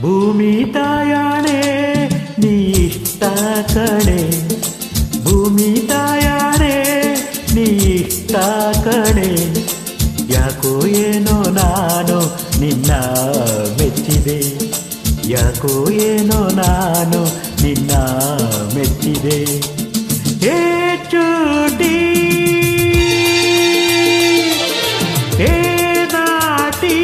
ಭೂಮಿ ತಾಯಾಣೆ ನೀ ಇಷ್ಟ ಕಣೆ, ಭೂಮಿ ತಾಯಾಣೆ ನೀ ಇಷ್ಟ ಕಣೆ. ಯಾಕೋ ಏನೋ ನಾನು ನಿನ್ನ ಮೆಚ್ಚಿದೆ, ಯಾಕೋ ಏನೋ ನಾನು ನಿನ್ನ ಮೆಚ್ಚಿದೆ. ಹೇ ಚೂಟಿ ಹೇ ನಾಟಿ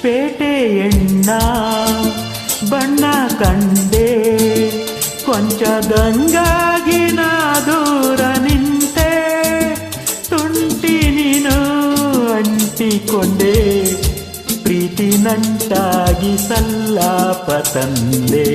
ಪೇಟೆ ಎಣ್ಣ ಬಣ್ಣ ಕಂಡೆ, ಕೊಂಚದಂಗಾಗಿ ನಾ ದೂರ ನಿಂತೆ. ತುಂಟಿ ನೀನು ಅಂಟಿಕೊಂಡೆ, ಪ್ರೀತಿ ನಂಟಾಗಿ ಸಲ್ಲಾಪ ತಂದೆ.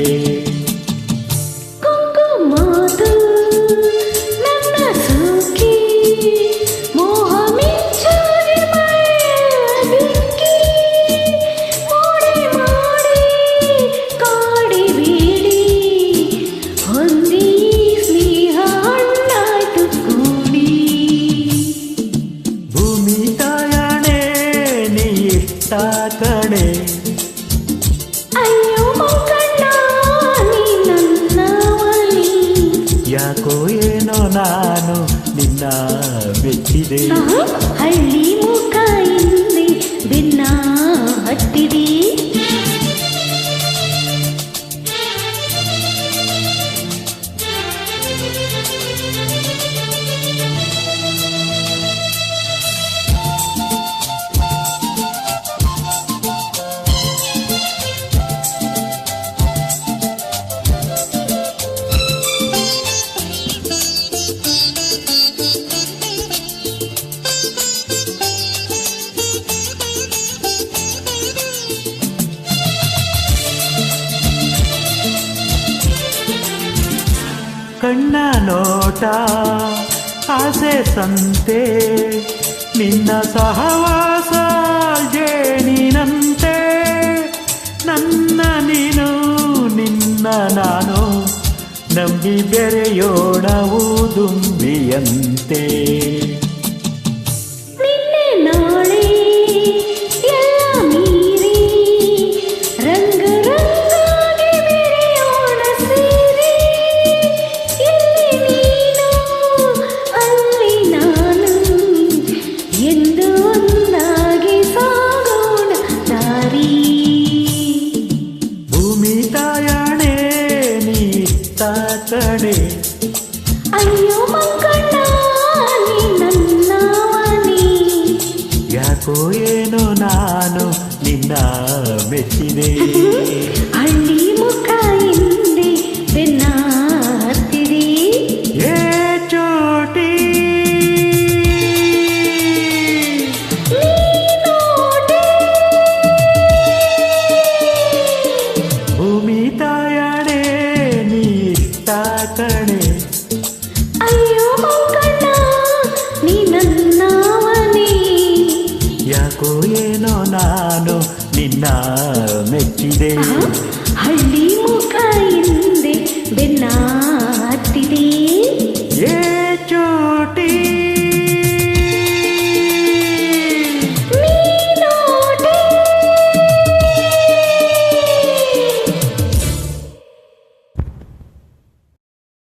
ಕಣೆ ಅಯ್ಯೋ ಮಂಕಣ್ಣ ನೀ ನನ್ನವಳಿ, ಯಾಕೋ ಏನೋ ನಾನು ನಿನ್ನ ಮೆಚ್ಚಿದೆ. ಹಳ್ಳಿ ಮುಖ ಹಿಂದೆ ಬೆನ್ನ ಹತ್ತಿದೆ. ಕಣ್ಣ ನೋಟ ಆಸೆ ಸಂತೆ, ನಿನ್ನ ಸಹವಾಸ ಜೇನಿನಂತೆ. ನನ್ನ ನೀನು ನಿನ್ನ ನಾನು ನಂಬಿ ಬೆರೆಯೋಣವು ದುಂಬಿಯಂತೆ. ಕಣೆ ಅಯ್ಯೋ ಮಂಕಣ್ಣ ನೀ ನನ್ನವನಿ, ಯಾಕೋ ಏನೋ ನಾನು ನಿನ್ನ ಮೆಚ್ಚಿದೆ. ಹಳ್ಳಿ ಮುಖ ಹಿಂದೆ ಬೆನ್ನ ಹತ್ತಿದೆ. ಏ ಚೋಟಿ ಭೂಮಿ ತಾಯಾಣೆ ನೀ ಇಷ್ಟ ಕಣೆ. ಅಯ್ಯೋ ಮಂಕಣ್ಣ ನೀ ನನ್ನವನಿ, ಯಾಕೋ ಏನೋ ನಾನು ನಿನ್ನ ಮೆಚ್ಚಿದೆ. ಹಳ್ಳಿ ಮುಖ ಹಿಂದೆ ಬೆನ್ನ ಹತ್ತಿದೆ. ಏ ಚೋಟಿ